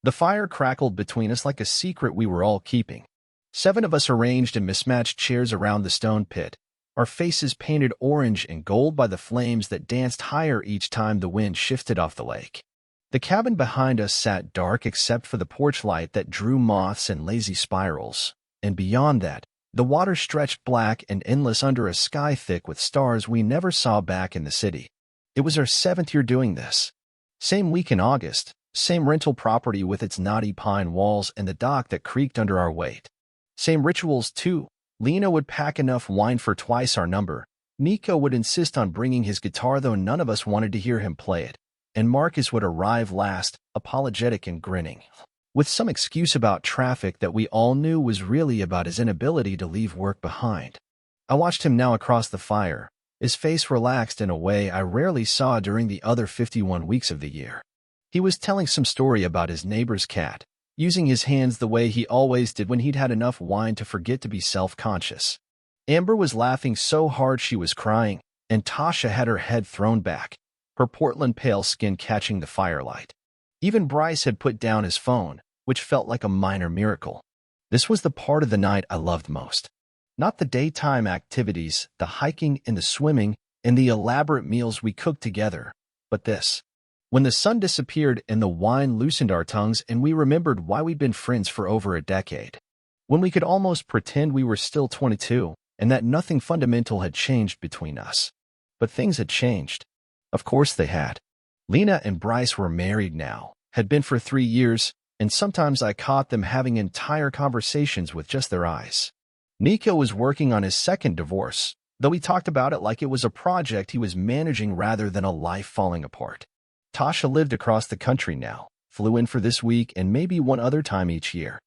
The fire crackled between us like a secret we were all keeping. 7 of us arranged in mismatched chairs around the stone pit, our faces painted orange and gold by the flames that danced higher each time the wind shifted off the lake. The cabin behind us sat dark except for the porch light that drew moths and lazy spirals, and beyond that, the water stretched black and endless under a sky thick with stars we never saw back in the city. It was our 7th year doing this. Same week in August, same rental property with its knotty pine walls and the dock that creaked under our weight. Same rituals, too. Lena would pack enough wine for twice our number. Nico would insist on bringing his guitar though none of us wanted to hear him play it. And Marcus would arrive last, apologetic and grinning, with some excuse about traffic that we all knew was really about his inability to leave work behind. I watched him now across the fire, his face relaxed in a way I rarely saw during the other 51 weeks of the year. He was telling some story about his neighbor's cat, using his hands the way he always did when he'd had enough wine to forget to be self-conscious. Amber was laughing so hard she was crying, and Tasha had her head thrown back, her Portland pale skin catching the firelight. Even Bryce had put down his phone, which felt like a minor miracle. This was the part of the night I loved most. Not the daytime activities, the hiking and the swimming, and the elaborate meals we cooked together, but this. When the sun disappeared and the wine loosened our tongues and we remembered why we'd been friends for over a decade. When we could almost pretend we were still 22 and that nothing fundamental had changed between us. But things had changed. Of course they had. Lena and Bryce were married now, had been for 3 years, and sometimes I caught them having entire conversations with just their eyes. Nico was working on his 2nd divorce, though he talked about it like it was a project he was managing rather than a life falling apart. Tasha lived across the country now, flew in for this week and maybe one other time each year.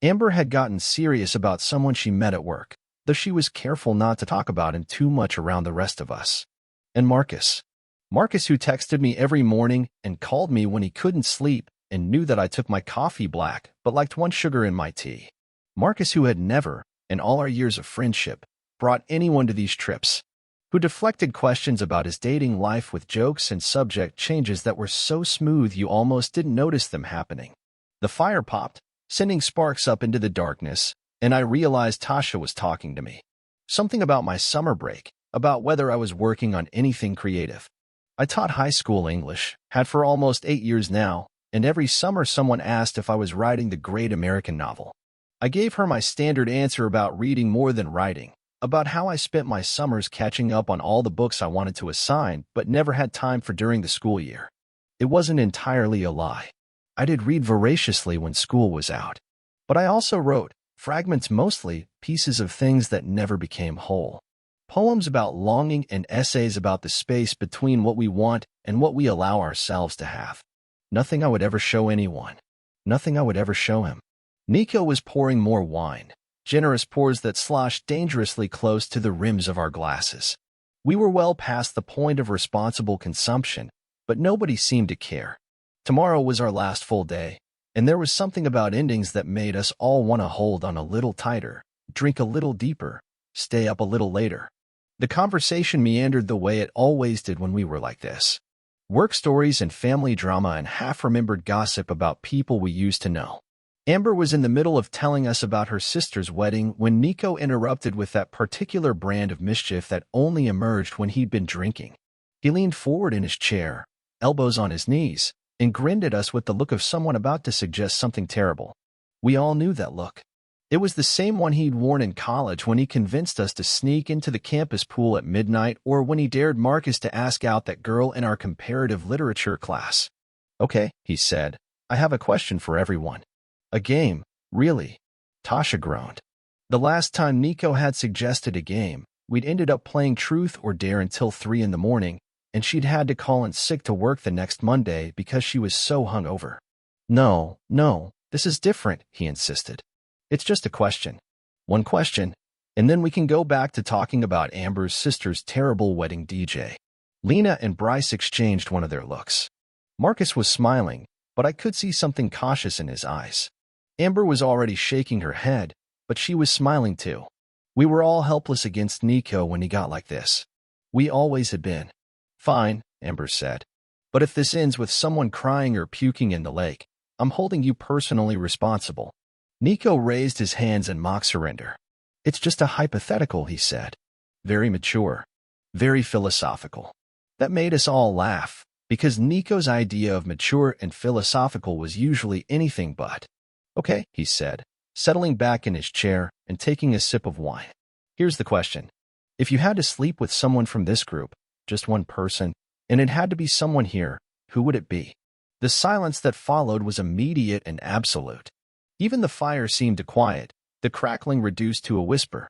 Amber had gotten serious about someone she met at work, though she was careful not to talk about him too much around the rest of us. And Marcus, who texted me every morning and called me when he couldn't sleep and knew that I took my coffee black but liked 1 sugar in my tea. Marcus, who had never, in all our years of friendship, brought anyone to these trips, who deflected questions about his dating life with jokes and subject changes that were so smooth you almost didn't notice them happening. The fire popped, sending sparks up into the darkness, and I realized Tasha was talking to me. Something about my summer break, about whether I was working on anything creative. I taught high school English, had for almost 8 years now, and every summer someone asked if I was writing the great American novel. I gave her my standard answer about reading more than writing, about how I spent my summers catching up on all the books I wanted to assign but never had time for during the school year. It wasn't entirely a lie. I did read voraciously when school was out. But I also wrote, fragments mostly, pieces of things that never became whole. Poems about longing and essays about the space between what we want and what we allow ourselves to have. Nothing I would ever show anyone. Nothing I would ever show him. Nico was pouring more wine, generous pours that sloshed dangerously close to the rims of our glasses. We were well past the point of responsible consumption, but nobody seemed to care. Tomorrow was our last full day, and there was something about endings that made us all want to hold on a little tighter, drink a little deeper, stay up a little later. The conversation meandered the way it always did when we were like this. Work stories and family drama and half-remembered gossip about people we used to know. Amber was in the middle of telling us about her sister's wedding when Nico interrupted with that particular brand of mischief that only emerged when he'd been drinking. He leaned forward in his chair, elbows on his knees, and grinned at us with the look of someone about to suggest something terrible. We all knew that look. It was the same one he'd worn in college when he convinced us to sneak into the campus pool at midnight or when he dared Marcus to ask out that girl in our comparative literature class. "Okay," he said, "I have a question for everyone." "A game, really?" Tasha groaned. The last time Nico had suggested a game, we'd ended up playing Truth or Dare until 3 in the morning, and she'd had to call in sick to work the next Monday because she was so hungover. No, this is different," he insisted. "It's just a question. One question, and then we can go back to talking about Amber's sister's terrible wedding DJ." Lena and Bryce exchanged one of their looks. Marcus was smiling, but I could see something cautious in his eyes. Amber was already shaking her head, but she was smiling too. We were all helpless against Nico when he got like this. We always had been. "Fine," Amber said. "But if this ends with someone crying or puking in the lake, I'm holding you personally responsible. Nico raised his hands in mock surrender. It's just a hypothetical, he said. Very mature. Very philosophical. That made us all laugh, because Nico's idea of mature and philosophical was usually anything but. Okay, he said, settling back in his chair and taking a sip of wine. Here's the question. If you had to sleep with someone from this group, just one person, and it had to be someone here, who would it be? The silence that followed was immediate and absolute. Even the fire seemed to quiet, the crackling reduced to a whisper.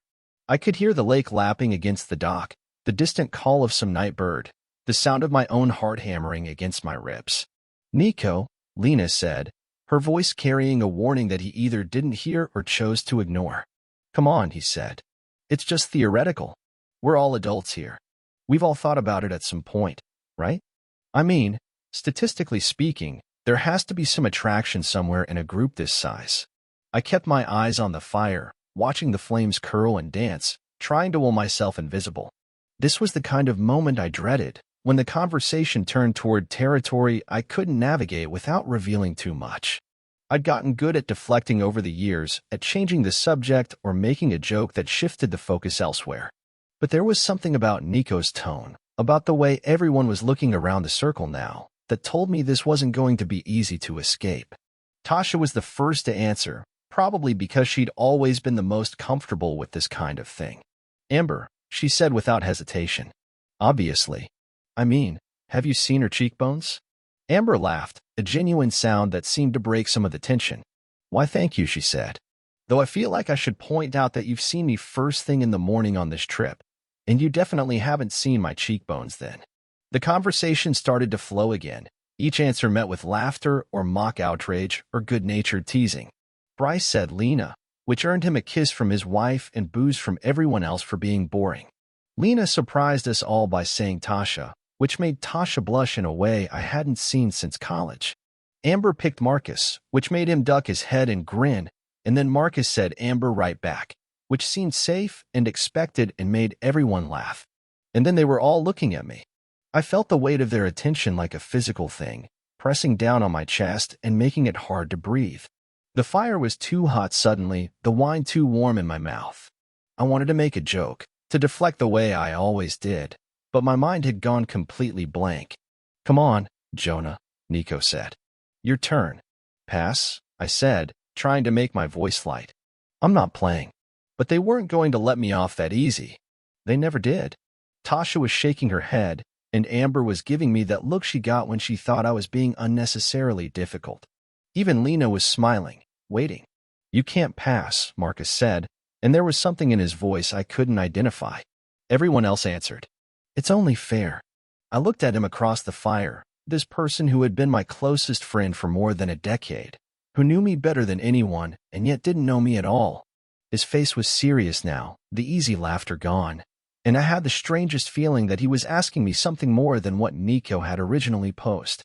I could hear the lake lapping against the dock, the distant call of some night bird, the sound of my own heart hammering against my ribs. Nico, Lena said, her voice carrying a warning that he either didn't hear or chose to ignore. Come on, he said. It's just theoretical. We're all adults here. We've all thought about it at some point, right? I mean, statistically speaking, there has to be some attraction somewhere in a group this size. I kept my eyes on the fire, watching the flames curl and dance, trying to will myself invisible. This was the kind of moment I dreaded, when the conversation turned toward territory I couldn't navigate without revealing too much. I'd gotten good at deflecting over the years, at changing the subject or making a joke that shifted the focus elsewhere. But there was something about Nico's tone, about the way everyone was looking around the circle now, that told me this wasn't going to be easy to escape. Tasha was the first to answer, probably because she'd always been the most comfortable with this kind of thing. Amber, she said without hesitation. Obviously. I mean, have you seen her cheekbones? Amber laughed, a genuine sound that seemed to break some of the tension. Why, thank you, she said. Though I feel like I should point out that you've seen me first thing in the morning on this trip, and you definitely haven't seen my cheekbones then. The conversation started to flow again, each answer met with laughter or mock outrage or good-natured teasing. Bryce said Lena, which earned him a kiss from his wife and booze from everyone else for being boring. Lena surprised us all by saying Tasha, which made Tasha blush in a way I hadn't seen since college. Amber picked Marcus, which made him duck his head and grin, and then Marcus said Amber right back, which seemed safe and expected and made everyone laugh. And then they were all looking at me. I felt the weight of their attention like a physical thing, pressing down on my chest and making it hard to breathe. The fire was too hot suddenly, the wine too warm in my mouth. I wanted to make a joke, to deflect the way I always did, but my mind had gone completely blank. Come on, Jonah, Nico said. Your turn. Pass, I said, trying to make my voice light. I'm not playing. But they weren't going to let me off that easy. They never did. Tasha was shaking her head, and Amber was giving me that look she got when she thought I was being unnecessarily difficult. Even Lena was smiling, waiting. You can't pass, Marcus said, and there was something in his voice I couldn't identify. Everyone else answered. It's only fair. I looked at him across the fire, this person who had been my closest friend for more than a decade, who knew me better than anyone and yet didn't know me at all. His face was serious now, the easy laughter gone, and I had the strangest feeling that he was asking me something more than what Nico had originally posed.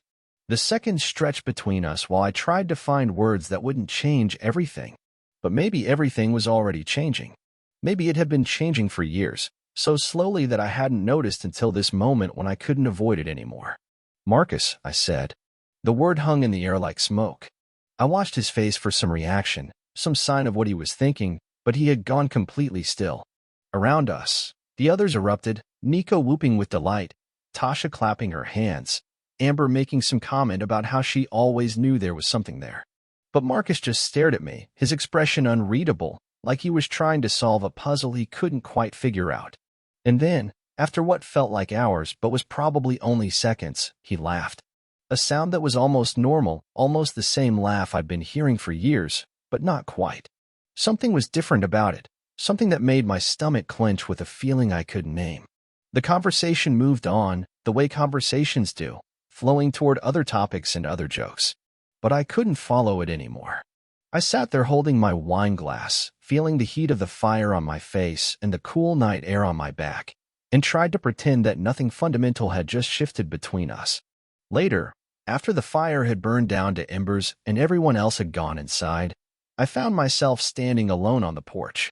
The seconds stretched between us while I tried to find words that wouldn't change everything. But maybe everything was already changing. Maybe it had been changing for years, so slowly that I hadn't noticed until this moment when I couldn't avoid it anymore. Marcus, I said. The word hung in the air like smoke. I watched his face for some reaction, some sign of what he was thinking, but he had gone completely still. Around us, the others erupted, Nico whooping with delight, Tasha clapping her hands, Amber making some comment about how she always knew there was something there. But Marcus just stared at me, his expression unreadable, like he was trying to solve a puzzle he couldn't quite figure out. And then, after what felt like hours but was probably only seconds, he laughed. A sound that was almost normal, almost the same laugh I'd been hearing for years, but not quite. Something was different about it, something that made my stomach clench with a feeling I couldn't name. The conversation moved on, the way conversations do, flowing toward other topics and other jokes. But I couldn't follow it anymore. I sat there holding my wine glass, feeling the heat of the fire on my face and the cool night air on my back, and tried to pretend that nothing fundamental had just shifted between us. Later, after the fire had burned down to embers and everyone else had gone inside, I found myself standing alone on the porch.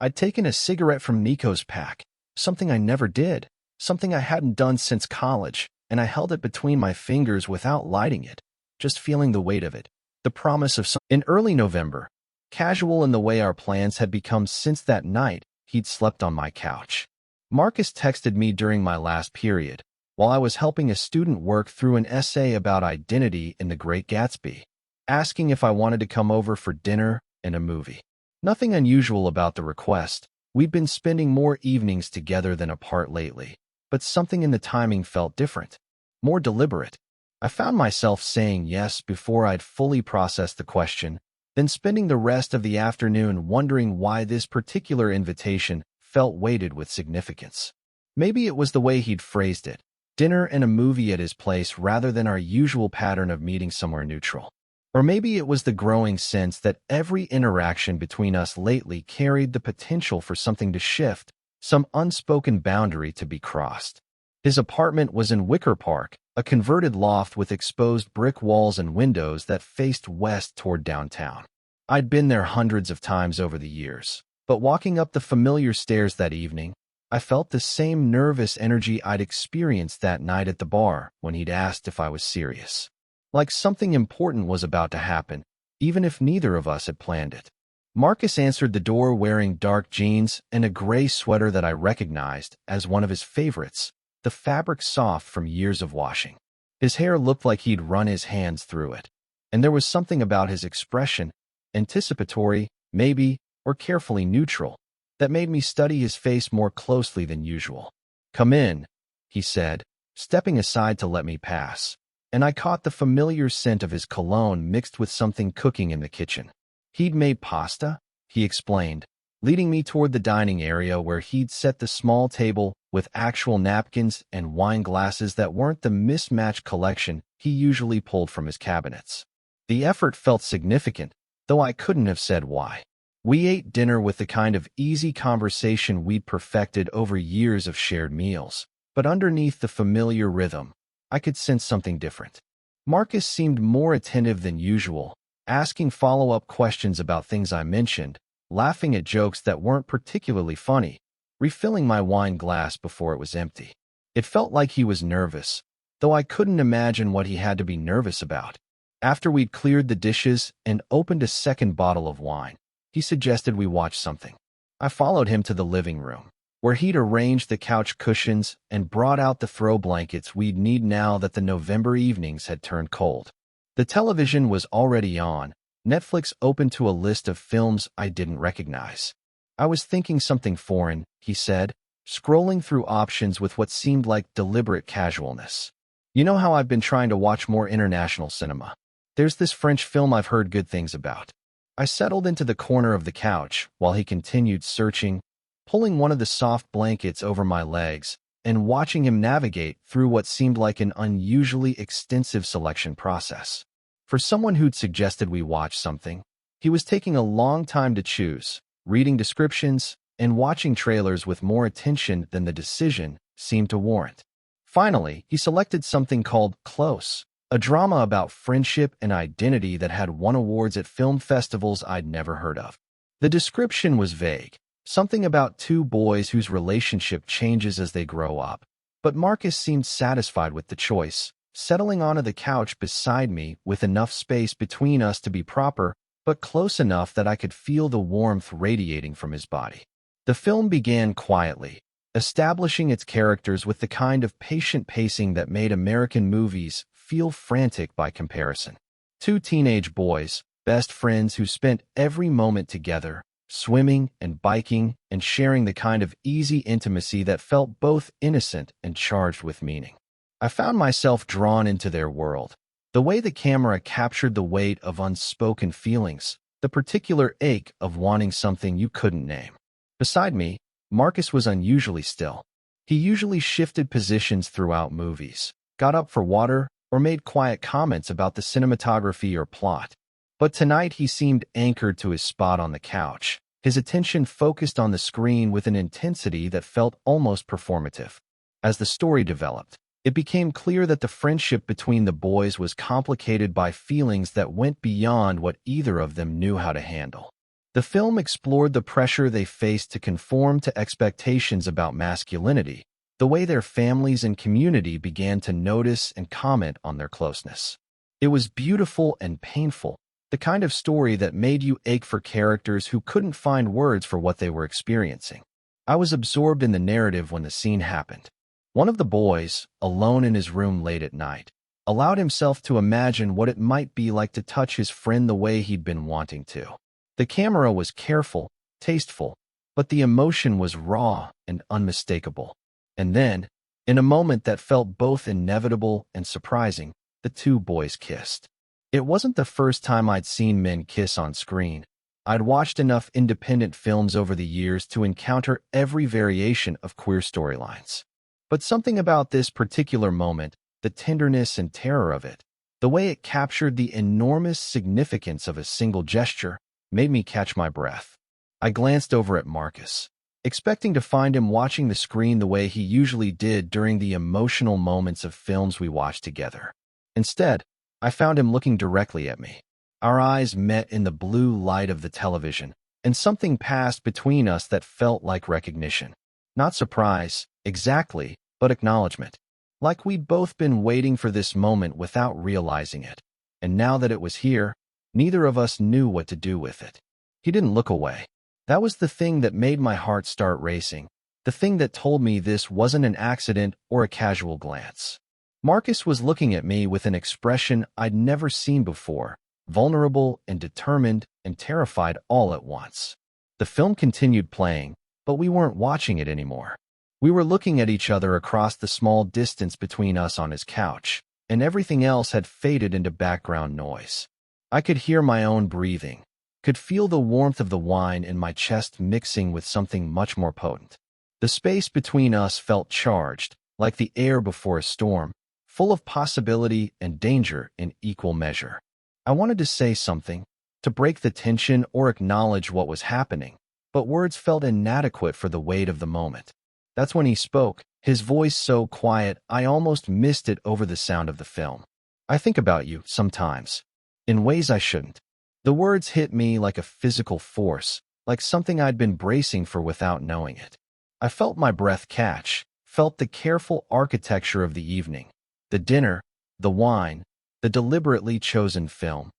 I'd taken a cigarette from Nico's pack, something I never did, something I hadn't done since college, and I held it between my fingers without lighting it, just feeling the weight of it, the promise of some. In early November, casual in the way our plans had become since that night, he'd slept on my couch. Marcus texted me during my last period, while I was helping a student work through an essay about identity in The Great Gatsby, asking if I wanted to come over for dinner and a movie. Nothing unusual about the request. We'd been spending more evenings together than apart lately, but something in the timing felt different, more deliberate. I found myself saying yes before I'd fully processed the question, then spending the rest of the afternoon wondering why this particular invitation felt weighted with significance. Maybe it was the way he'd phrased it, dinner and a movie at his place rather than our usual pattern of meeting somewhere neutral. Or maybe it was the growing sense that every interaction between us lately carried the potential for something to shift, some unspoken boundary to be crossed. His apartment was in Wicker Park, a converted loft with exposed brick walls and windows that faced west toward downtown. I'd been there hundreds of times over the years, but walking up the familiar stairs that evening, I felt the same nervous energy I'd experienced that night at the bar when he'd asked if I was serious. Like something important was about to happen, even if neither of us had planned it. Marcus answered the door wearing dark jeans and a gray sweater that I recognized as one of his favorites, the fabric soft from years of washing. His hair looked like he'd run his hands through it, and there was something about his expression, anticipatory, maybe, or carefully neutral, that made me study his face more closely than usual. "Come in," he said, stepping aside to let me pass, and I caught the familiar scent of his cologne mixed with something cooking in the kitchen. He'd made pasta, he explained, leading me toward the dining area where he'd set the small table with actual napkins and wine glasses that weren't the mismatched collection he usually pulled from his cabinets. The effort felt significant, though I couldn't have said why. We ate dinner with the kind of easy conversation we'd perfected over years of shared meals, but underneath the familiar rhythm, I could sense something different. Marcus seemed more attentive than usual, asking follow-up questions about things I mentioned, laughing at jokes that weren't particularly funny, refilling my wine glass before it was empty. It felt like he was nervous, though I couldn't imagine what he had to be nervous about. After we'd cleared the dishes and opened a second bottle of wine, he suggested we watch something. I followed him to the living room, where he'd arranged the couch cushions and brought out the throw blankets we'd need now that the November evenings had turned cold. The television was already on, Netflix opened to a list of films I didn't recognize. "I was thinking something foreign," he said, scrolling through options with what seemed like deliberate casualness. "You know how I've been trying to watch more international cinema. There's this French film I've heard good things about." I settled into the corner of the couch while he continued searching, pulling one of the soft blankets over my legs and watching him navigate through what seemed like an unusually extensive selection process. For someone who'd suggested we watch something, he was taking a long time to choose, reading descriptions and watching trailers with more attention than the decision seemed to warrant. Finally, he selected something called Close, a drama about friendship and identity that had won awards at film festivals I'd never heard of. The description was vague, something about two boys whose relationship changes as they grow up. But Marcus seemed satisfied with the choice, settling onto the couch beside me with enough space between us to be proper, but close enough that I could feel the warmth radiating from his body. The film began quietly, establishing its characters with the kind of patient pacing that made American movies feel frantic by comparison. Two teenage boys, best friends who spent every moment together, swimming and biking and sharing the kind of easy intimacy that felt both innocent and charged with meaning. I found myself drawn into their world. The way the camera captured the weight of unspoken feelings, the particular ache of wanting something you couldn't name. Beside me, Marcus was unusually still. He usually shifted positions throughout movies, got up for water, or made quiet comments about the cinematography or plot. But tonight he seemed anchored to his spot on the couch, his attention focused on the screen with an intensity that felt almost performative. As the story developed, it became clear that the friendship between the boys was complicated by feelings that went beyond what either of them knew how to handle. The film explored the pressure they faced to conform to expectations about masculinity, the way their families and community began to notice and comment on their closeness. It was beautiful and painful, The kind of story that made you ache for characters who couldn't find words for what they were experiencing. I was absorbed in the narrative when the scene happened. One of the boys, alone in his room late at night, allowed himself to imagine what it might be like to touch his friend the way he'd been wanting to. The camera was careful, tasteful, but the emotion was raw and unmistakable. And then, in a moment that felt both inevitable and surprising, the two boys kissed. It wasn't the first time I'd seen men kiss on screen. I'd watched enough independent films over the years to encounter every variation of queer storylines. But something about this particular moment, the tenderness and terror of it, the way it captured the enormous significance of a single gesture, made me catch my breath. I glanced over at Marcus, expecting to find him watching the screen the way he usually did during the emotional moments of films we watched together. Instead, I found him looking directly at me. Our eyes met in the blue light of the television, and something passed between us that felt like recognition. Not surprise, exactly, but acknowledgement. Like we'd both been waiting for this moment without realizing it. And now that it was here, neither of us knew what to do with it. He didn't look away. That was the thing that made my heart start racing, the thing that told me this wasn't an accident or a casual glance. Marcus was looking at me with an expression I'd never seen before, vulnerable and determined and terrified all at once. The film continued playing, but we weren't watching it anymore. We were looking at each other across the small distance between us on his couch, and everything else had faded into background noise. I could hear my own breathing, could feel the warmth of the wine in my chest mixing with something much more potent. The space between us felt charged, like the air before a storm, full of possibility and danger in equal measure. I wanted to say something, to break the tension or acknowledge what was happening, but words felt inadequate for the weight of the moment. That's when he spoke, his voice so quiet I almost missed it over the sound of the film. "I think about you, sometimes. In ways I shouldn't." The words hit me like a physical force, like something I'd been bracing for without knowing it. I felt my breath catch, felt the careful architecture of the evening, the dinner, the wine, the deliberately chosen film,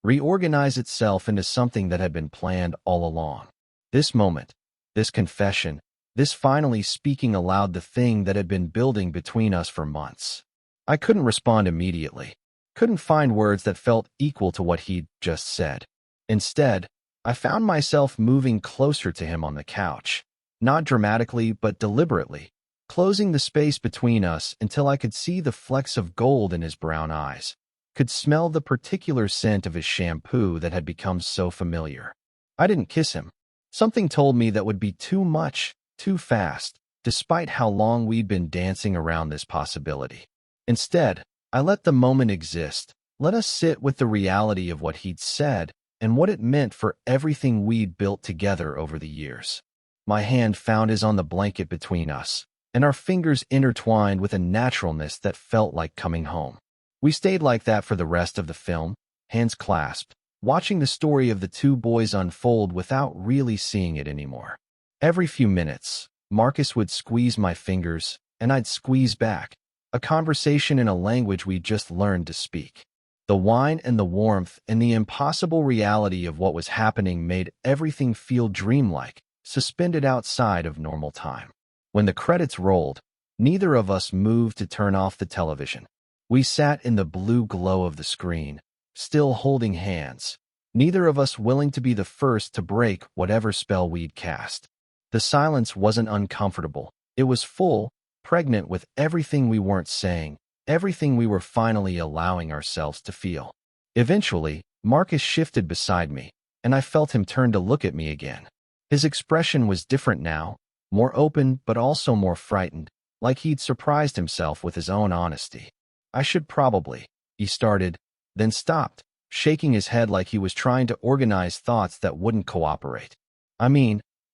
reorganize itself into something that had been planned all along. This moment, this confession, this finally speaking aloud the thing that had been building between us for months. I couldn't respond immediately, couldn't find words that felt equal to what he'd just said. Instead, I found myself moving closer to him on the couch, not dramatically but deliberately, closing the space between us until I could see the flecks of gold in his brown eyes, could smell the particular scent of his shampoo that had become so familiar. I didn't kiss him. Something told me that would be too much, too fast, despite how long we'd been dancing around this possibility. Instead, I let the moment exist, let us sit with the reality of what he'd said and what it meant for everything we'd built together over the years. My hand found his on the blanket between us, and our fingers intertwined with a naturalness that felt like coming home. We stayed like that for the rest of the film, hands clasped, watching the story of the two boys unfold without really seeing it anymore. Every few minutes, Marcus would squeeze my fingers, and I'd squeeze back, a conversation in a language we'd just learned to speak. The wine and the warmth and the impossible reality of what was happening made everything feel dreamlike, suspended outside of normal time. When the credits rolled, neither of us moved to turn off the television. We sat in the blue glow of the screen, still holding hands, neither of us willing to be the first to break whatever spell we'd cast. The silence wasn't uncomfortable. It was full, pregnant with everything we weren't saying, everything we were finally allowing ourselves to feel. Eventually, Marcus shifted beside me, and I felt him turn to look at me again. His expression was different now, more open but also more frightened, like he'd surprised himself with his own honesty. "I should probably," he started, then stopped, shaking his head like he was trying to organize thoughts that wouldn't cooperate.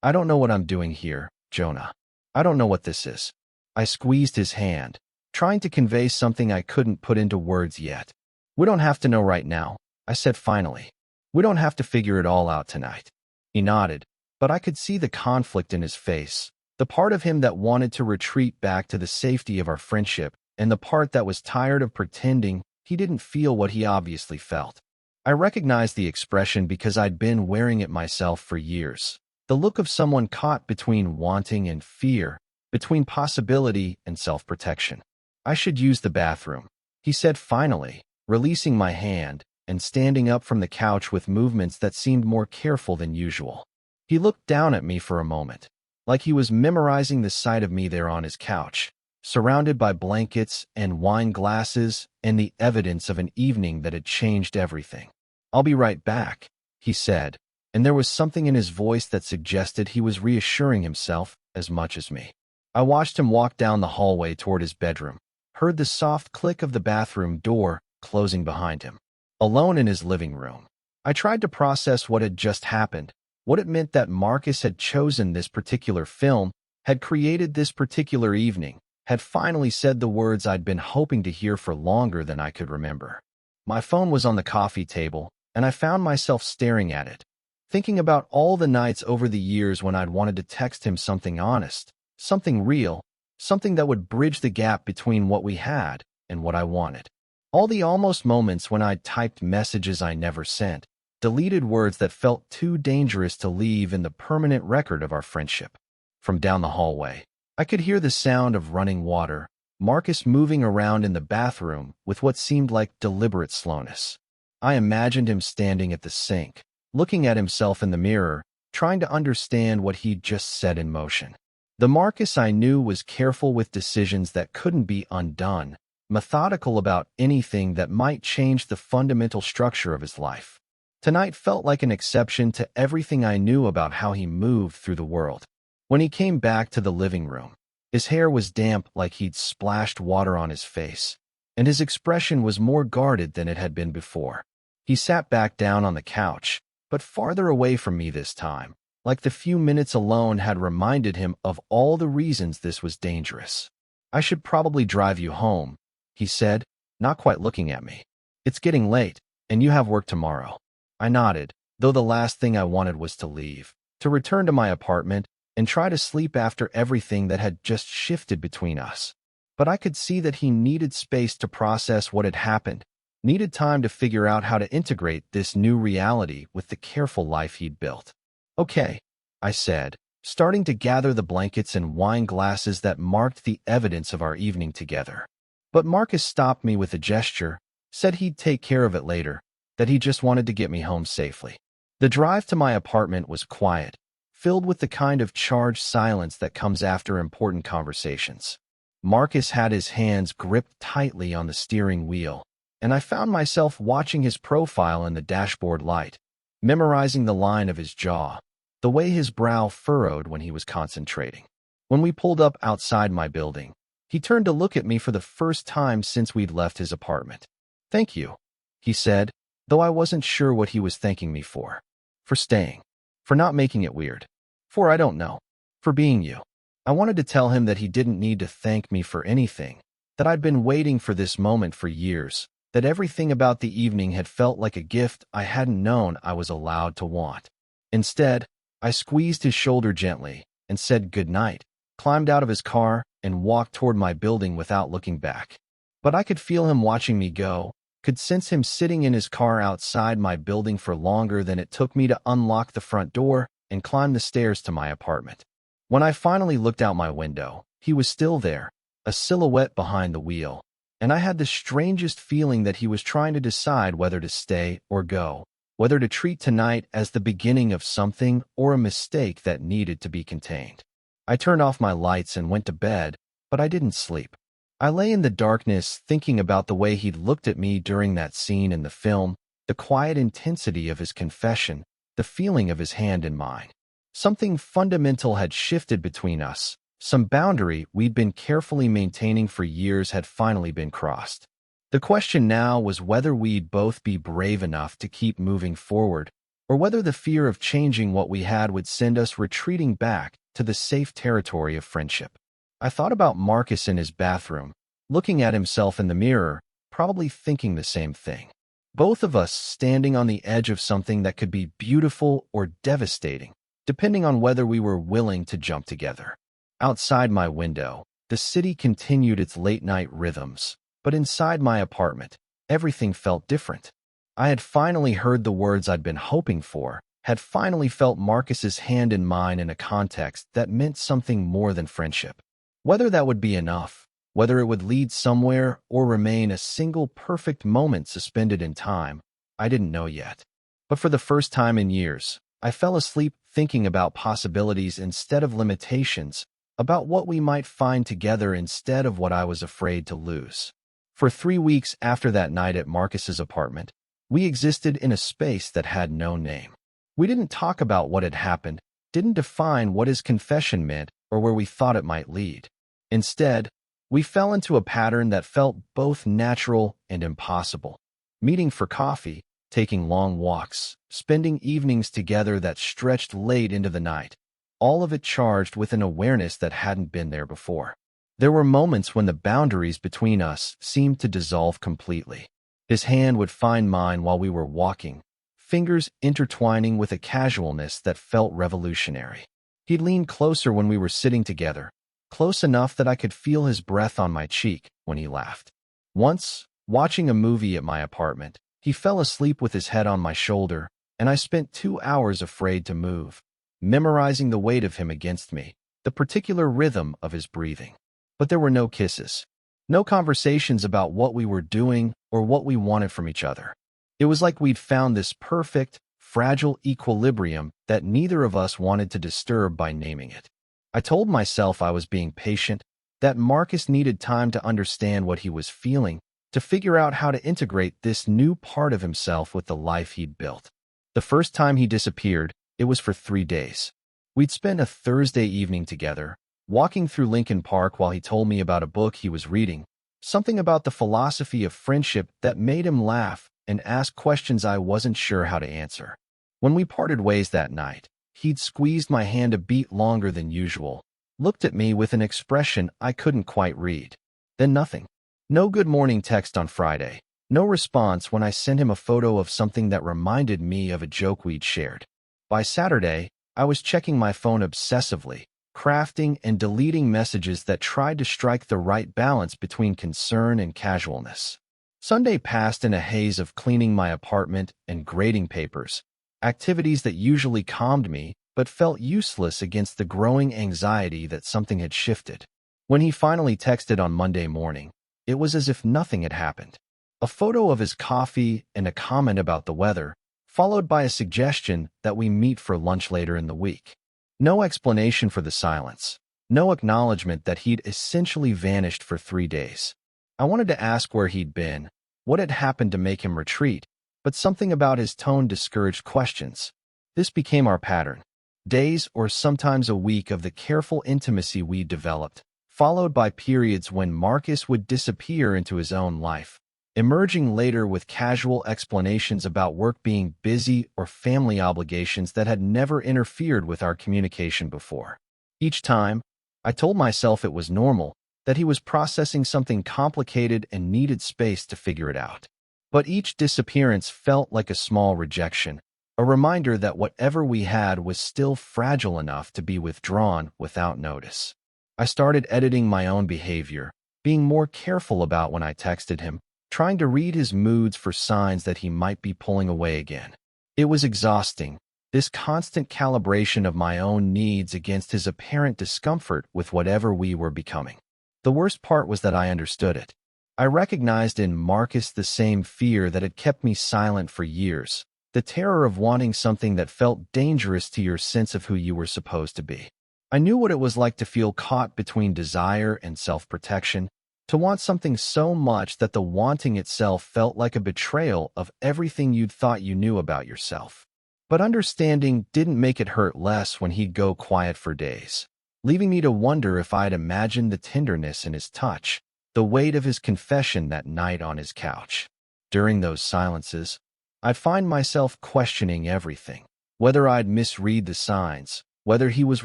I don't know what I'm doing here, Jonah. I don't know what this is." I squeezed his hand, trying to convey something I couldn't put into words yet. "We don't have to know right now," I said finally. "We don't have to figure it all out tonight." He nodded, but I could see the conflict in his face, the part of him that wanted to retreat back to the safety of our friendship, and the part that was tired of pretending he didn't feel what he obviously felt. I recognized the expression because I'd been wearing it myself for years. The look of someone caught between wanting and fear, between possibility and self-protection. I should use the bathroom, he said finally, releasing my hand and standing up from the couch with movements that seemed more careful than usual. He looked down at me for a moment, like he was memorizing the sight of me there on his couch, surrounded by blankets and wine glasses and the evidence of an evening that had changed everything. "I'll be right back," he said, and there was something in his voice that suggested he was reassuring himself as much as me. I watched him walk down the hallway toward his bedroom, heard the soft click of the bathroom door closing behind him. Alone in his living room, I tried to process what had just happened, what it meant that Marcus had chosen this particular film, had created this particular evening, had finally said the words I'd been hoping to hear for longer than I could remember. My phone was on the coffee table, and I found myself staring at it, thinking about all the nights over the years when I'd wanted to text him something honest, something real, something that would bridge the gap between what we had and what I wanted. All the almost moments when I'd typed messages I never sent, deleted words that felt too dangerous to leave in the permanent record of our friendship. From down the hallway, I could hear the sound of running water, Marcus moving around in the bathroom with what seemed like deliberate slowness. I imagined him standing at the sink, looking at himself in the mirror, trying to understand what he'd just set in motion. The Marcus I knew was careful with decisions that couldn't be undone, methodical about anything that might change the fundamental structure of his life. Tonight felt like an exception to everything I knew about how he moved through the world. When he came back to the living room, his hair was damp like he'd splashed water on his face, and his expression was more guarded than it had been before. He sat back down on the couch, but farther away from me this time, like the few minutes alone had reminded him of all the reasons this was dangerous. "I should probably drive you home," he said, not quite looking at me. "It's getting late, and you have work tomorrow." I nodded, though the last thing I wanted was to leave, to return to my apartment and try to sleep after everything that had just shifted between us. But I could see that he needed space to process what had happened, needed time to figure out how to integrate this new reality with the careful life he'd built. "Okay," I said, starting to gather the blankets and wine glasses that marked the evidence of our evening together. But Marcus stopped me with a gesture, said he'd take care of it later, that he just wanted to get me home safely. The drive to my apartment was quiet, filled with the kind of charged silence that comes after important conversations. Marcus had his hands gripped tightly on the steering wheel, and I found myself watching his profile in the dashboard light, memorizing the line of his jaw, the way his brow furrowed when he was concentrating. When we pulled up outside my building, he turned to look at me for the first time since we'd left his apartment. "Thank you," he said, though I wasn't sure what he was thanking me for. "For staying. For not making it weird. For I don't know. For being you." I wanted to tell him that he didn't need to thank me for anything, that I'd been waiting for this moment for years, that everything about the evening had felt like a gift I hadn't known I was allowed to want. Instead, I squeezed his shoulder gently and said good night, climbed out of his car, and walked toward my building without looking back. But I could feel him watching me go, could sense him sitting in his car outside my building for longer than it took me to unlock the front door and climb the stairs to my apartment. When I finally looked out my window, he was still there, a silhouette behind the wheel, and I had the strangest feeling that he was trying to decide whether to stay or go, whether to treat tonight as the beginning of something or a mistake that needed to be contained. I turned off my lights and went to bed, but I didn't sleep. I lay in the darkness thinking about the way he'd looked at me during that scene in the film, the quiet intensity of his confession, the feeling of his hand in mine. Something fundamental had shifted between us. Some boundary we'd been carefully maintaining for years had finally been crossed. The question now was whether we'd both be brave enough to keep moving forward, or whether the fear of changing what we had would send us retreating back to the safe territory of friendship. I thought about Marcus in his bathroom, looking at himself in the mirror, probably thinking the same thing. Both of us standing on the edge of something that could be beautiful or devastating, depending on whether we were willing to jump together. Outside my window, the city continued its late-night rhythms, but inside my apartment, everything felt different. I had finally heard the words I'd been hoping for, had finally felt Marcus's hand in mine in a context that meant something more than friendship. Whether that would be enough, whether it would lead somewhere or remain a single perfect moment suspended in time, I didn't know yet. But for the first time in years, I fell asleep thinking about possibilities instead of limitations, about what we might find together instead of what I was afraid to lose. For 3 weeks after that night at Marcus's apartment, we existed in a space that had no name. We didn't talk about what had happened, didn't define what his confession meant or where we thought it might lead. Instead, we fell into a pattern that felt both natural and impossible. Meeting for coffee, taking long walks, spending evenings together that stretched late into the night, all of it charged with an awareness that hadn't been there before. There were moments when the boundaries between us seemed to dissolve completely. His hand would find mine while we were walking, fingers intertwining with a casualness that felt revolutionary. He'd lean closer when we were sitting together, close enough that I could feel his breath on my cheek when he laughed. Once, watching a movie at my apartment, he fell asleep with his head on my shoulder, and I spent 2 hours afraid to move, memorizing the weight of him against me, the particular rhythm of his breathing. But there were no kisses, no conversations about what we were doing or what we wanted from each other. It was like we'd found this perfect, fragile equilibrium that neither of us wanted to disturb by naming it. I told myself I was being patient, that Marcus needed time to understand what he was feeling, to figure out how to integrate this new part of himself with the life he'd built. The first time he disappeared, it was for 3 days. We'd spent a Thursday evening together, walking through Lincoln Park while he told me about a book he was reading, something about the philosophy of friendship that made him laugh and ask questions I wasn't sure how to answer. When we parted ways that night, he'd squeezed my hand a beat longer than usual, looked at me with an expression I couldn't quite read. Then nothing. No good morning text on Friday. No response when I sent him a photo of something that reminded me of a joke we'd shared. By Saturday, I was checking my phone obsessively, crafting and deleting messages that tried to strike the right balance between concern and casualness. Sunday passed in a haze of cleaning my apartment and grading papers, activities that usually calmed me but felt useless against the growing anxiety that something had shifted. When he finally texted on Monday morning, it was as if nothing had happened. A photo of his coffee and a comment about the weather, followed by a suggestion that we meet for lunch later in the week. No explanation for the silence, no acknowledgement that he'd essentially vanished for 3 days. I wanted to ask where he'd been, what had happened to make him retreat, but something about his tone discouraged questions. This became our pattern. Days or sometimes a week of the careful intimacy we developed, followed by periods when Marcus would disappear into his own life, emerging later with casual explanations about work being busy or family obligations that had never interfered with our communication before. Each time, I told myself it was normal, that he was processing something complicated and needed space to figure it out. But each disappearance felt like a small rejection, a reminder that whatever we had was still fragile enough to be withdrawn without notice. I started editing my own behavior, being more careful about when I texted him, trying to read his moods for signs that he might be pulling away again. It was exhausting, this constant calibration of my own needs against his apparent discomfort with whatever we were becoming. The worst part was that I understood it. I recognized in Marcus the same fear that had kept me silent for years, the terror of wanting something that felt dangerous to your sense of who you were supposed to be. I knew what it was like to feel caught between desire and self-protection, to want something so much that the wanting itself felt like a betrayal of everything you'd thought you knew about yourself. But understanding didn't make it hurt less when he'd go quiet for days, leaving me to wonder if I'd imagined the tenderness in his touch, the weight of his confession that night on his couch. During those silences, I'd find myself questioning everything, whether I'd misread the signs, whether he was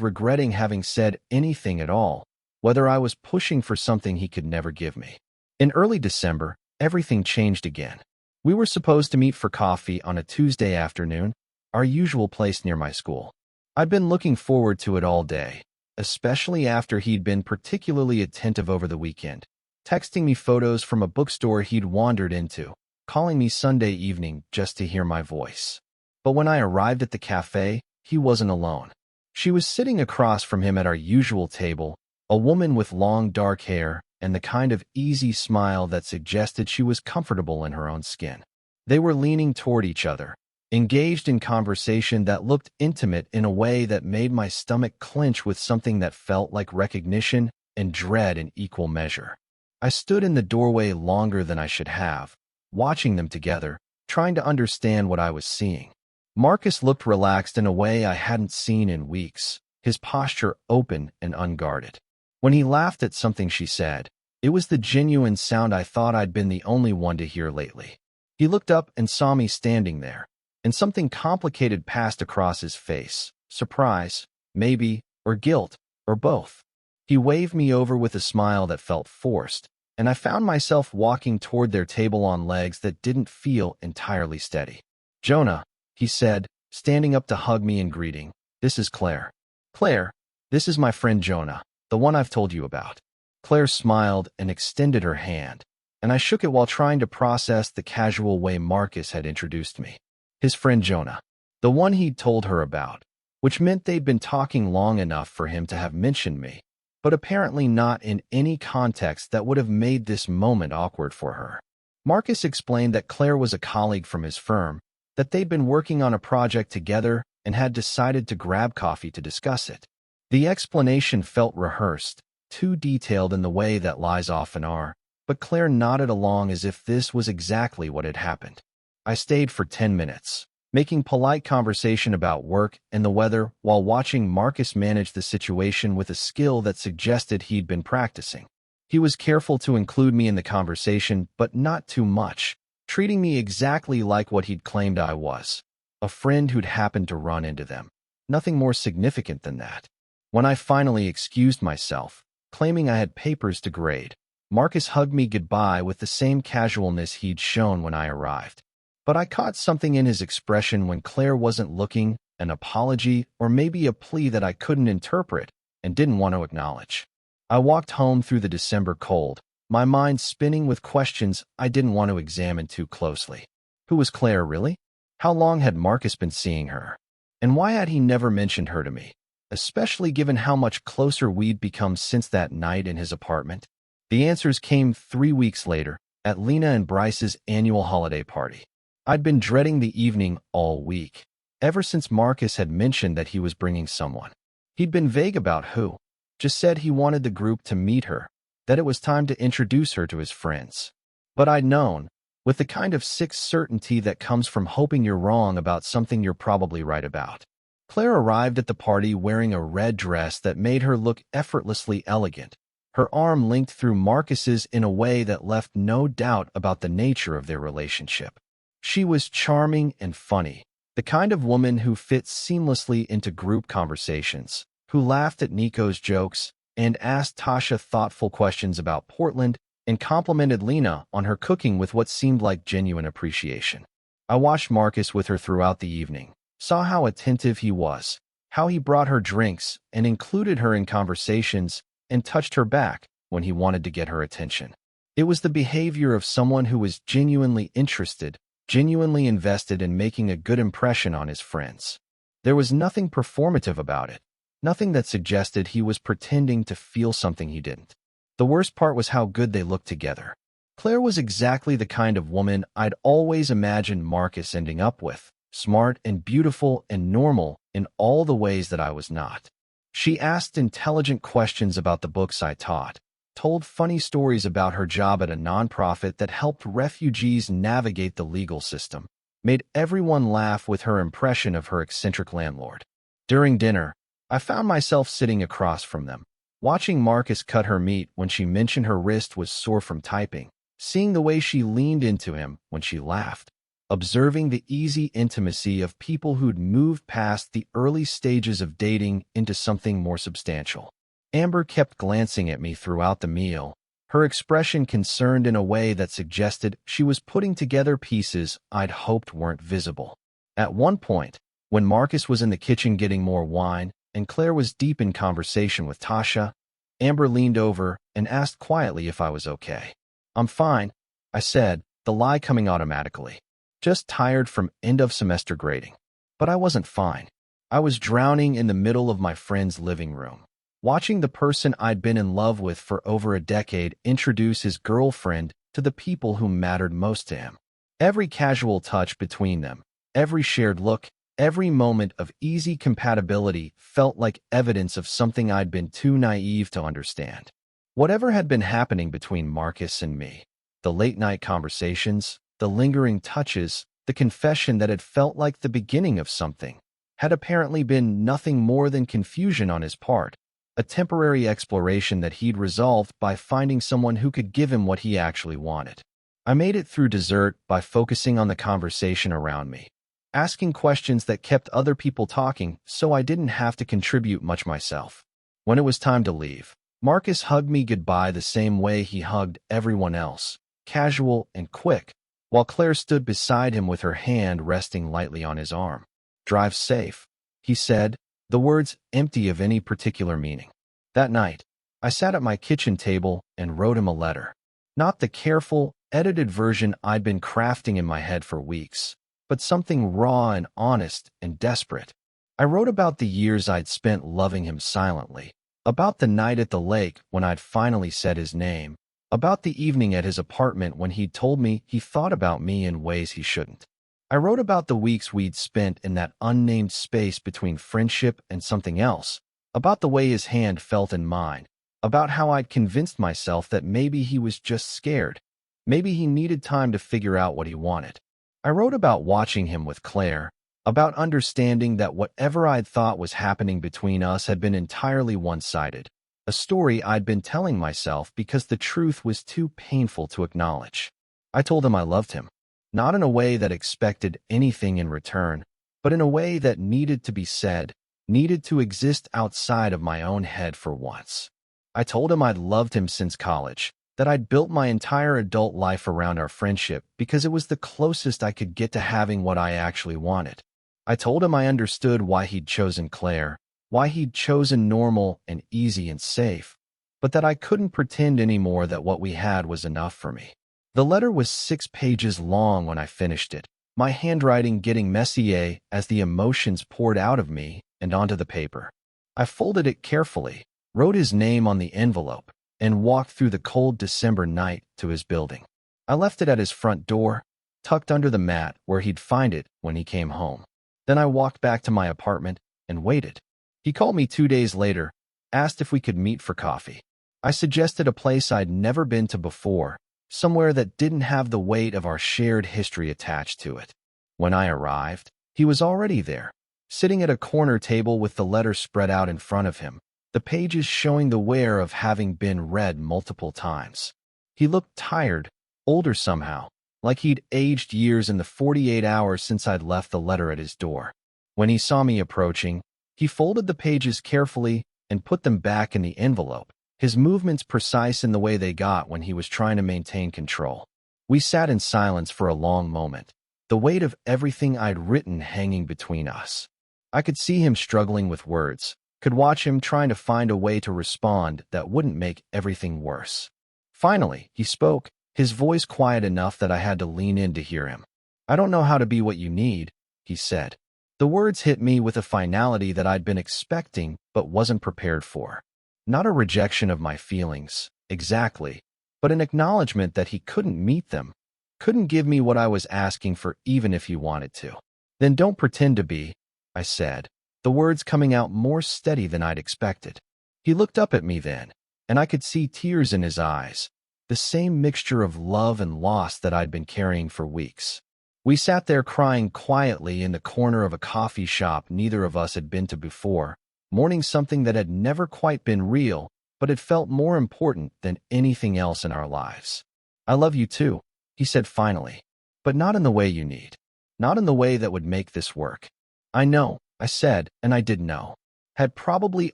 regretting having said anything at all, whether I was pushing for something he could never give me. In early December, everything changed again. We were supposed to meet for coffee on a Tuesday afternoon, our usual place near my school. I'd been looking forward to it all day, especially after he'd been particularly attentive over the weekend, texting me photos from a bookstore he'd wandered into, calling me Sunday evening just to hear my voice. But when I arrived at the cafe, he wasn't alone. She was sitting across from him at our usual table, a woman with long dark hair and the kind of easy smile that suggested she was comfortable in her own skin. They were leaning toward each other, engaged in conversation that looked intimate in a way that made my stomach clench with something that felt like recognition and dread in equal measure. I stood in the doorway longer than I should have, watching them together, trying to understand what I was seeing. Marcus looked relaxed in a way I hadn't seen in weeks, his posture open and unguarded. When he laughed at something she said, it was the genuine sound I thought I'd been the only one to hear lately. He looked up and saw me standing there, and something complicated passed across his face. Surprise, maybe, or guilt, or both. He waved me over with a smile that felt forced, and I found myself walking toward their table on legs that didn't feel entirely steady. "Jonah," he said, standing up to hug me in greeting, "this is Claire." "Claire, this is my friend Jonah, the one I've told you about." Claire smiled and extended her hand, and I shook it while trying to process the casual way Marcus had introduced me. His friend Jonah, the one he'd told her about, which meant they'd been talking long enough for him to have mentioned me, but apparently not in any context that would have made this moment awkward for her. Marcus explained that Claire was a colleague from his firm, that they'd been working on a project together and had decided to grab coffee to discuss it. The explanation felt rehearsed, too detailed in the way that lies often are, but Claire nodded along as if this was exactly what had happened. I stayed for 10 minutes, making polite conversation about work and the weather while watching Marcus manage the situation with a skill that suggested he'd been practicing. He was careful to include me in the conversation, but not too much, treating me exactly like what he'd claimed I was, a friend who'd happened to run into them. Nothing more significant than that. When I finally excused myself, claiming I had papers to grade, Marcus hugged me goodbye with the same casualness he'd shown when I arrived. But I caught something in his expression when Claire wasn't looking, an apology or maybe a plea that I couldn't interpret and didn't want to acknowledge. I walked home through the December cold, my mind spinning with questions I didn't want to examine too closely. Who was Claire really? How long had Marcus been seeing her? And why had he never mentioned her to me, especially given how much closer we'd become since that night in his apartment? The answers came 3 weeks later, at Lena and Bryce's annual holiday party. I'd been dreading the evening all week, ever since Marcus had mentioned that he was bringing someone. He'd been vague about who, just said he wanted the group to meet her, that it was time to introduce her to his friends. But I'd known, with the kind of sick certainty that comes from hoping you're wrong about something you're probably right about. Claire arrived at the party wearing a red dress that made her look effortlessly elegant, her arm linked through Marcus's in a way that left no doubt about the nature of their relationship. She was charming and funny, the kind of woman who fits seamlessly into group conversations, who laughed at Nico's jokes and asked Tasha thoughtful questions about Portland and complimented Lena on her cooking with what seemed like genuine appreciation. I watched Marcus with her throughout the evening, saw how attentive he was, how he brought her drinks and included her in conversations and touched her back when he wanted to get her attention. It was the behavior of someone who was genuinely interested, genuinely invested in making a good impression on his friends. There was nothing performative about it, nothing that suggested he was pretending to feel something he didn't. The worst part was how good they looked together. Claire was exactly the kind of woman I'd always imagined Marcus ending up with, smart and beautiful and normal in all the ways that I was not. She asked intelligent questions about the books I taught, told funny stories about her job at a nonprofit that helped refugees navigate the legal system, made everyone laugh with her impression of her eccentric landlord. During dinner, I found myself sitting across from them, watching Marcus cut her meat when she mentioned her wrist was sore from typing, seeing the way she leaned into him when she laughed, observing the easy intimacy of people who'd moved past the early stages of dating into something more substantial. Amber kept glancing at me throughout the meal, her expression concerned in a way that suggested she was putting together pieces I'd hoped weren't visible. At one point, when Marcus was in the kitchen getting more wine and Claire was deep in conversation with Tasha, Amber leaned over and asked quietly if I was okay. "I'm fine," I said, the lie coming automatically. Just tired from end-of-semester grading. But I wasn't fine. I was drowning in the middle of my friend's living room, watching the person I'd been in love with for over a decade introduce his girlfriend to the people who mattered most to him. Every casual touch between them, every shared look, every moment of easy compatibility felt like evidence of something I'd been too naive to understand. Whatever had been happening between Marcus and me, the late-night conversations, the lingering touches, the confession that had felt like the beginning of something, had apparently been nothing more than confusion on his part, a temporary exploration that he'd resolved by finding someone who could give him what he actually wanted. I made it through dessert by focusing on the conversation around me, asking questions that kept other people talking so I didn't have to contribute much myself. When it was time to leave, Marcus hugged me goodbye the same way he hugged everyone else, casual and quick, while Claire stood beside him with her hand resting lightly on his arm. "Drive safe," he said, the words empty of any particular meaning. That night, I sat at my kitchen table and wrote him a letter. Not the careful, edited version I'd been crafting in my head for weeks, but something raw and honest and desperate. I wrote about the years I'd spent loving him silently, about the night at the lake when I'd finally said his name, about the evening at his apartment when he'd told me he thought about me in ways he shouldn't. I wrote about the weeks we'd spent in that unnamed space between friendship and something else, about the way his hand felt in mine, about how I'd convinced myself that maybe he was just scared, maybe he needed time to figure out what he wanted. I wrote about watching him with Claire, about understanding that whatever I'd thought was happening between us had been entirely one-sided, a story I'd been telling myself because the truth was too painful to acknowledge. I told him I loved him, not in a way that expected anything in return, but in a way that needed to be said, needed to exist outside of my own head for once. I told him I'd loved him since college, that I'd built my entire adult life around our friendship because it was the closest I could get to having what I actually wanted. I told him I understood why he'd chosen Claire, why he'd chosen normal and easy and safe, but that I couldn't pretend anymore that what we had was enough for me. The letter was 6 pages long when I finished it, my handwriting getting messy as the emotions poured out of me and onto the paper. I folded it carefully, wrote his name on the envelope, and walked through the cold December night to his building. I left it at his front door, tucked under the mat where he'd find it when he came home. Then I walked back to my apartment and waited. He called me 2 days later, asked if we could meet for coffee. I suggested a place I'd never been to before, somewhere that didn't have the weight of our shared history attached to it. When I arrived, he was already there, sitting at a corner table with the letter spread out in front of him, the pages showing the wear of having been read multiple times. He looked tired, older somehow, like he'd aged years in the 48 hours since I'd left the letter at his door. When he saw me approaching, he folded the pages carefully and put them back in the envelope, his movements precise in the way they got when he was trying to maintain control. We sat in silence for a long moment, the weight of everything I'd written hanging between us. I could see him struggling with words, could watch him trying to find a way to respond that wouldn't make everything worse. Finally, he spoke, his voice quiet enough that I had to lean in to hear him. "I don't know how to be what you need," he said. The words hit me with a finality that I'd been expecting but wasn't prepared for. Not a rejection of my feelings, exactly, but an acknowledgement that he couldn't meet them, couldn't give me what I was asking for even if he wanted to. "Then don't pretend to be," I said, the words coming out more steady than I'd expected. He looked up at me then, and I could see tears in his eyes, the same mixture of love and loss that I'd been carrying for weeks. We sat there crying quietly in the corner of a coffee shop neither of us had been to before, mourning something that had never quite been real, but had felt more important than anything else in our lives. "I love you too," he said finally, "but not in the way you need. Not in the way that would make this work." "I know," I said, and I did know. Had probably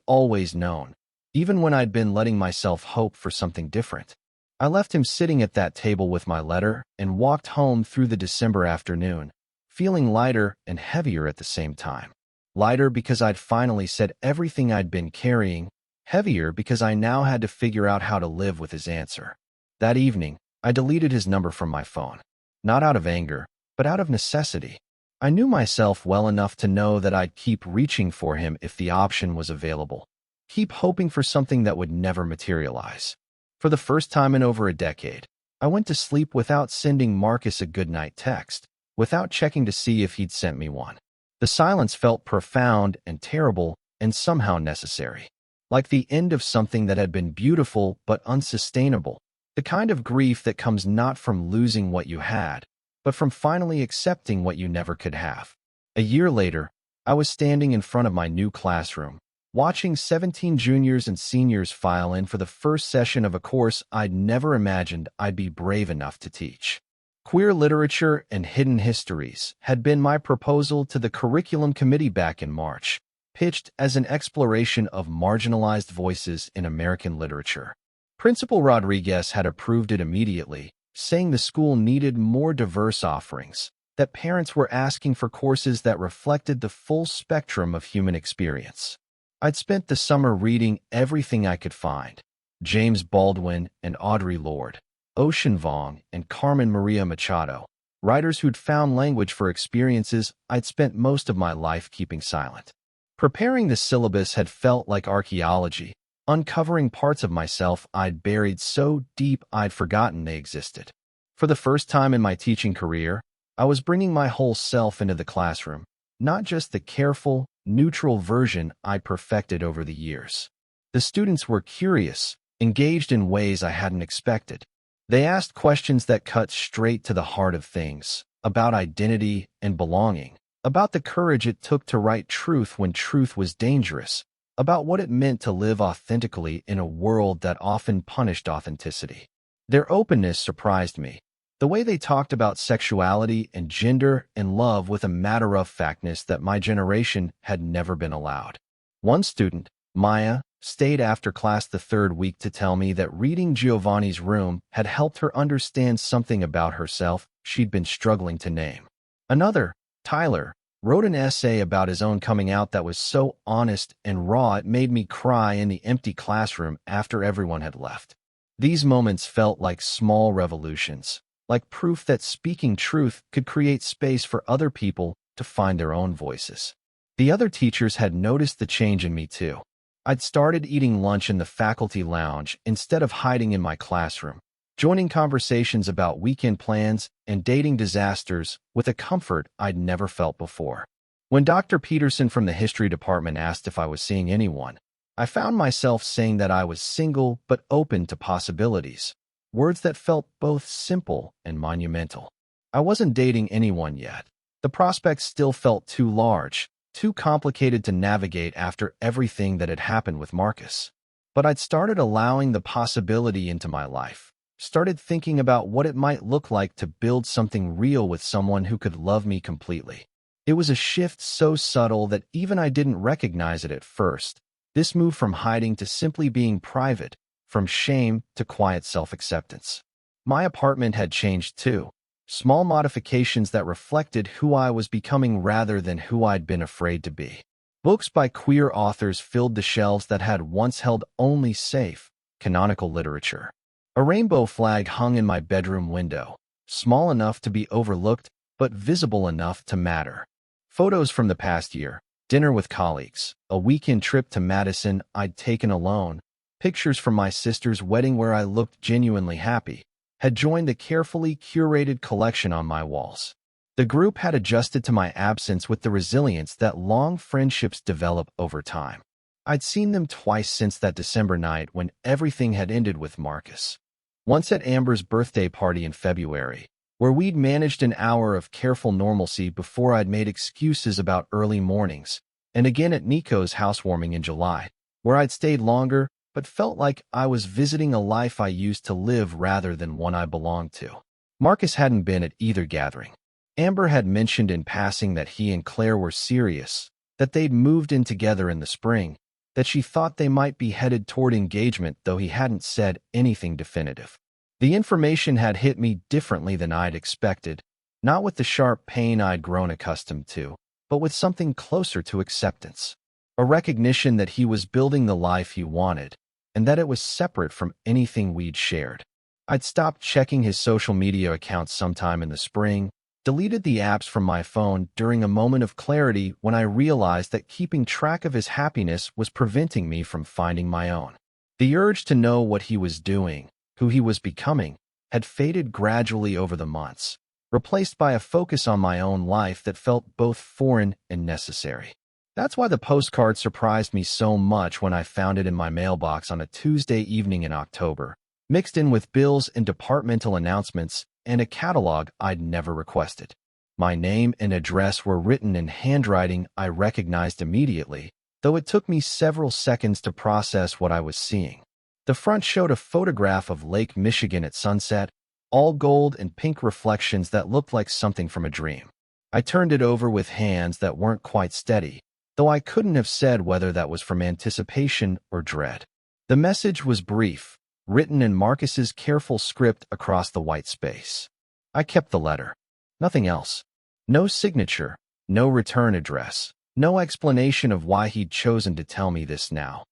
always known, even when I'd been letting myself hope for something different. I left him sitting at that table with my letter and walked home through the December afternoon, feeling lighter and heavier at the same time. Lighter because I'd finally said everything I'd been carrying, heavier because I now had to figure out how to live with his answer. That evening, I deleted his number from my phone. not out of anger, but out of necessity. I knew myself well enough to know that I'd keep reaching for him if the option was available, keep hoping for something that would never materialize. For the first time in over a decade, I went to sleep without sending Marcus a goodnight text, without checking to see if he'd sent me one. The silence felt profound and terrible and somehow necessary, like the end of something that had been beautiful but unsustainable, the kind of grief that comes not from losing what you had, but from finally accepting what you never could have. A year later, I was standing in front of my new classroom, watching 17 juniors and seniors file in for the first session of a course I'd never imagined I'd be brave enough to teach. Queer literature and hidden histories had been my proposal to the curriculum committee back in March, pitched as an exploration of marginalized voices in American literature. Principal Rodriguez had approved it immediately, saying the school needed more diverse offerings, that parents were asking for courses that reflected the full spectrum of human experience. I'd spent the summer reading everything I could find: James Baldwin and Audre Lorde, Ocean Vuong and Carmen Maria Machado, writers who'd found language for experiences I'd spent most of my life keeping silent. Preparing the syllabus had felt like archaeology, uncovering parts of myself I'd buried so deep I'd forgotten they existed. For the first time in my teaching career, I was bringing my whole self into the classroom, not just the careful, neutral version I'd perfected over the years. The students were curious, engaged in ways I hadn't expected. They asked questions that cut straight to the heart of things, about identity and belonging, about the courage it took to write truth when truth was dangerous, about what it meant to live authentically in a world that often punished authenticity. Their openness surprised me. The way they talked about sexuality and gender and love with a matter-of-factness that my generation had never been allowed. One student, Maya, stayed after class the third week to tell me that reading Giovanni's Room had helped her understand something about herself she'd been struggling to name. Another, Tyler, wrote an essay about his own coming out that was so honest and raw it made me cry in the empty classroom after everyone had left. These moments felt like small revolutions, like proof that speaking truth could create space for other people to find their own voices. The other teachers had noticed the change in me too. I'd started eating lunch in the faculty lounge instead of hiding in my classroom, joining conversations about weekend plans and dating disasters with a comfort I'd never felt before. When Dr. Peterson from the history department asked if I was seeing anyone, I found myself saying that I was single but open to possibilities, words that felt both simple and monumental. I wasn't dating anyone yet. The prospect still felt too large, too complicated to navigate after everything that had happened with Marcus. But I'd started allowing the possibility into my life, started thinking about what it might look like to build something real with someone who could love me completely. It was a shift so subtle that even I didn't recognize it at first. This move from hiding to simply being private, from shame to quiet self-acceptance. My apartment had changed too. Small modifications that reflected who I was becoming rather than who I'd been afraid to be. Books by queer authors filled the shelves that had once held only safe, canonical literature. A rainbow flag hung in my bedroom window, small enough to be overlooked, but visible enough to matter. Photos from the past year, dinner with colleagues, a weekend trip to Madison I'd taken alone, pictures from my sister's wedding where I looked genuinely happy, had joined the carefully curated collection on my walls. The group had adjusted to my absence with the resilience that long friendships develop over time. I'd seen them twice since that December night when everything had ended with Marcus. Once at Amber's birthday party in February, where we'd managed an hour of careful normalcy before I'd made excuses about early mornings, and again at Nico's housewarming in July, where I'd stayed longer but felt like I was visiting a life I used to live rather than one I belonged to. Marcus hadn't been at either gathering. Amber had mentioned in passing that he and Claire were serious, that they'd moved in together in the spring, that she thought they might be headed toward engagement, though he hadn't said anything definitive. The information had hit me differently than I'd expected, not with the sharp pain I'd grown accustomed to, but with something closer to acceptance. A recognition that he was building the life he wanted, and that it was separate from anything we'd shared. I'd stopped checking his social media accounts sometime in the spring, deleted the apps from my phone during a moment of clarity when I realized that keeping track of his happiness was preventing me from finding my own. The urge to know what he was doing, who he was becoming, had faded gradually over the months, replaced by a focus on my own life that felt both foreign and necessary. That's why the postcard surprised me so much when I found it in my mailbox on a Tuesday evening in October, mixed in with bills and departmental announcements and a catalog I'd never requested. My name and address were written in handwriting I recognized immediately, though it took me several seconds to process what I was seeing. The front showed a photograph of Lake Michigan at sunset, all gold and pink reflections that looked like something from a dream. I turned it over with hands that weren't quite steady, though I couldn't have said whether that was from anticipation or dread. The message was brief, written in Marcus's careful script across the white space. I kept the letter. Nothing else. No signature, no return address, no explanation of why he'd chosen to tell me this now.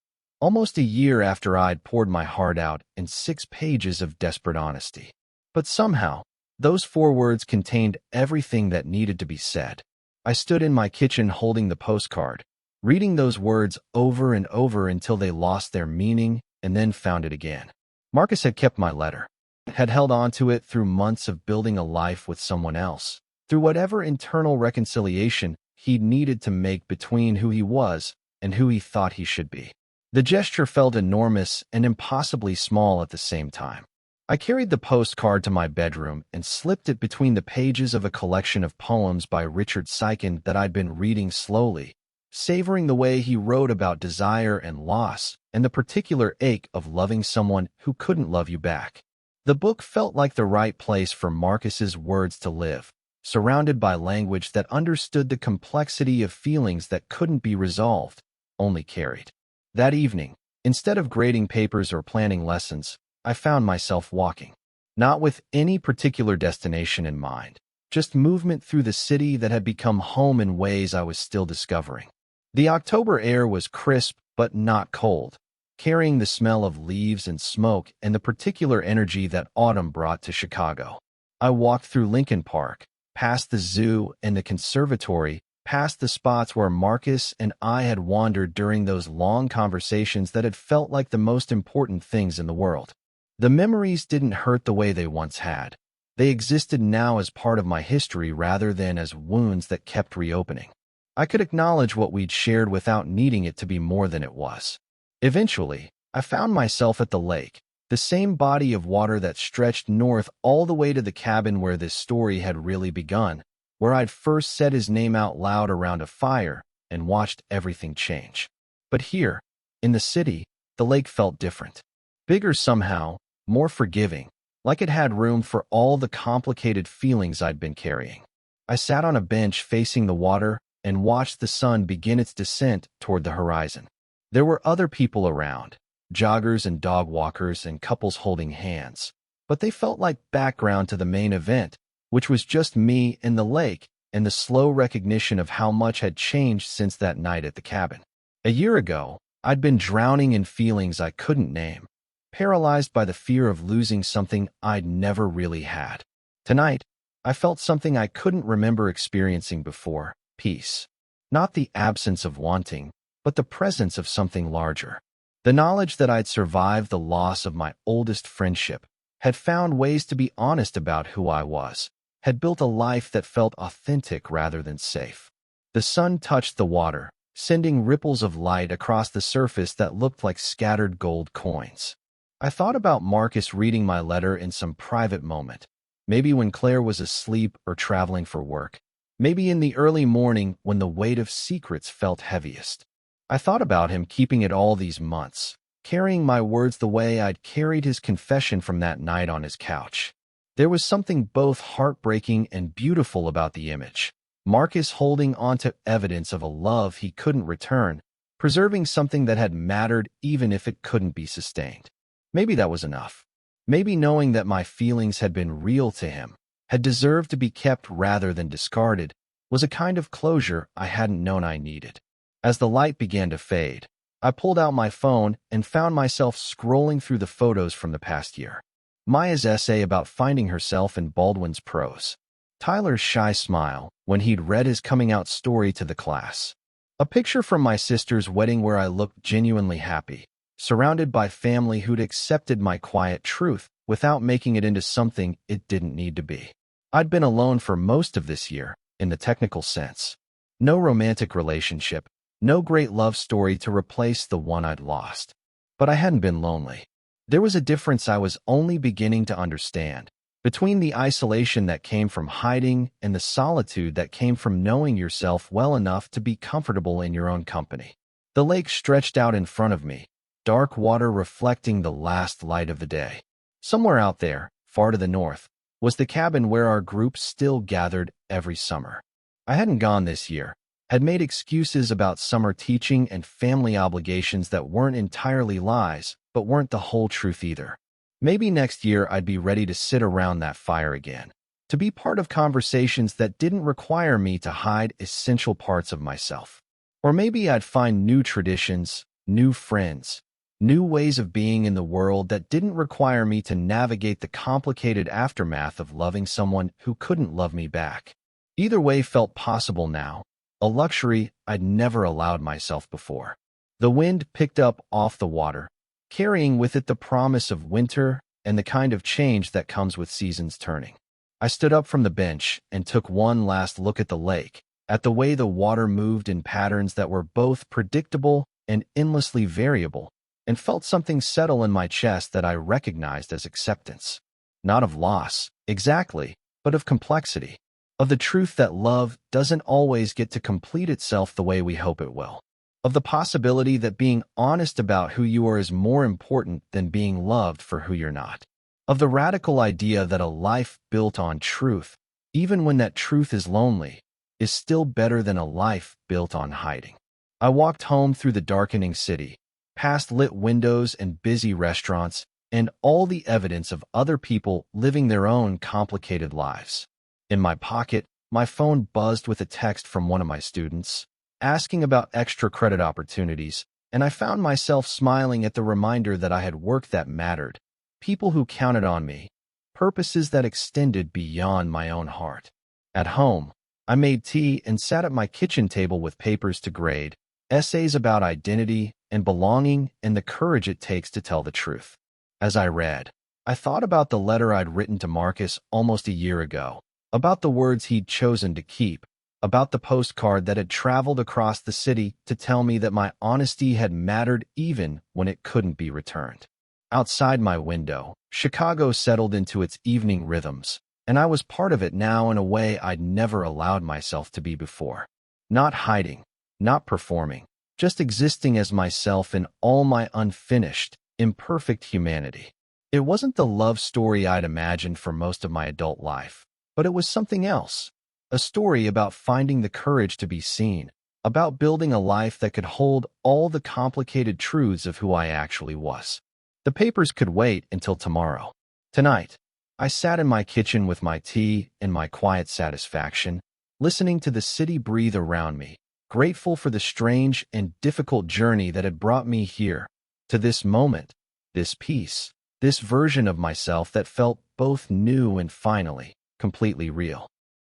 Almost a year after I'd poured my heart out in 6 pages of desperate honesty. But somehow, those 4 words contained everything that needed to be said. I stood in my kitchen holding the postcard, reading those words over and over until they lost their meaning and then found it again. Marcus had kept my letter, had held on to it through months of building a life with someone else, through whatever internal reconciliation he'd needed to make between who he was and who he thought he should be. The gesture felt enormous and impossibly small at the same time. I carried the postcard to my bedroom and slipped it between the pages of a collection of poems by Richard Siken that I'd been reading slowly, savoring the way he wrote about desire and loss and the particular ache of loving someone who couldn't love you back. The book felt like the right place for Marcus's words to live, surrounded by language that understood the complexity of feelings that couldn't be resolved, only carried. That evening, instead of grading papers or planning lessons, I found myself walking, not with any particular destination in mind, just movement through the city that had become home in ways I was still discovering. The October air was crisp but not cold, carrying the smell of leaves and smoke and the particular energy that autumn brought to Chicago. I walked through Lincoln Park, past the zoo and the conservatory, past the spots where Marcus and I had wandered during those long conversations that had felt like the most important things in the world. The memories didn't hurt the way they once had. They existed now as part of my history rather than as wounds that kept reopening. I could acknowledge what we'd shared without needing it to be more than it was. Eventually, I found myself at the lake, the same body of water that stretched north all the way to the cabin where this story had really begun, where I'd first said his name out loud around a fire and watched everything change. But here, in the city, the lake felt different. Bigger somehow, more forgiving, like it had room for all the complicated feelings I'd been carrying. I sat on a bench facing the water and watched the sun begin its descent toward the horizon. There were other people around, joggers and dog walkers and couples holding hands, but they felt like background to the main event, which was just me and the lake and the slow recognition of how much had changed since that night at the cabin. A year ago, I'd been drowning in feelings I couldn't name, paralyzed by the fear of losing something I'd never really had. Tonight, I felt something I couldn't remember experiencing before, peace. Not the absence of wanting, but the presence of something larger. The knowledge that I'd survived the loss of my oldest friendship, had found ways to be honest about who I was, had built a life that felt authentic rather than safe. The sun touched the water, sending ripples of light across the surface that looked like scattered gold coins. I thought about Marcus reading my letter in some private moment, maybe when Claire was asleep or traveling for work, maybe in the early morning when the weight of secrets felt heaviest. I thought about him keeping it all these months, carrying my words the way I'd carried his confession from that night on his couch. There was something both heartbreaking and beautiful about the image. Marcus holding onto evidence of a love he couldn't return, preserving something that had mattered even if it couldn't be sustained. Maybe that was enough. Maybe knowing that my feelings had been real to him, had deserved to be kept rather than discarded, was a kind of closure I hadn't known I needed. As the light began to fade, I pulled out my phone and found myself scrolling through the photos from the past year. Maya's essay about finding herself in Baldwin's prose. Tyler's shy smile when he'd read his coming-out story to the class. A picture from my sister's wedding where I looked genuinely happy, surrounded by family who'd accepted my quiet truth without making it into something it didn't need to be. I'd been alone for most of this year, in the technical sense. No romantic relationship, no great love story to replace the one I'd lost. But I hadn't been lonely. There was a difference I was only beginning to understand, between the isolation that came from hiding and the solitude that came from knowing yourself well enough to be comfortable in your own company. The lake stretched out in front of me, dark water reflecting the last light of the day. Somewhere out there, far to the north, was the cabin where our group still gathered every summer. I hadn't gone this year, had made excuses about summer teaching and family obligations that weren't entirely lies, but weren't the whole truth either. Maybe next year I'd be ready to sit around that fire again, to be part of conversations that didn't require me to hide essential parts of myself. Or maybe I'd find new traditions, new friends, new ways of being in the world that didn't require me to navigate the complicated aftermath of loving someone who couldn't love me back. Either way felt possible now, a luxury I'd never allowed myself before. The wind picked up off the water, carrying with it the promise of winter and the kind of change that comes with seasons turning. I stood up from the bench and took one last look at the lake, at the way the water moved in patterns that were both predictable and endlessly variable, and felt something settle in my chest that I recognized as acceptance. Not of loss, exactly, but of complexity. Of the truth that love doesn't always get to complete itself the way we hope it will. Of the possibility that being honest about who you are is more important than being loved for who you're not. Of the radical idea that a life built on truth, even when that truth is lonely, is still better than a life built on hiding. I walked home through the darkening city, past lit windows and busy restaurants, and all the evidence of other people living their own complicated lives. In my pocket, my phone buzzed with a text from one of my students, asking about extra credit opportunities, and I found myself smiling at the reminder that I had work that mattered, people who counted on me, purposes that extended beyond my own heart. At home, I made tea and sat at my kitchen table with papers to grade, essays about identity and belonging and the courage it takes to tell the truth. As I read, I thought about the letter I'd written to Marcus almost a year ago, about the words he'd chosen to keep, about the postcard that had traveled across the city to tell me that my honesty had mattered even when it couldn't be returned. Outside my window, Chicago settled into its evening rhythms, and I was part of it now in a way I'd never allowed myself to be before. Not hiding, not performing, just existing as myself in all my unfinished, imperfect humanity. It wasn't the love story I'd imagined for most of my adult life, but it was something else. A story about finding the courage to be seen, about building a life that could hold all the complicated truths of who I actually was. The papers could wait until tomorrow. Tonight, I sat in my kitchen with my tea and my quiet satisfaction, listening to the city breathe around me, grateful for the strange and difficult journey that had brought me here, to this moment, this peace, this version of myself that felt both new and finally, completely real.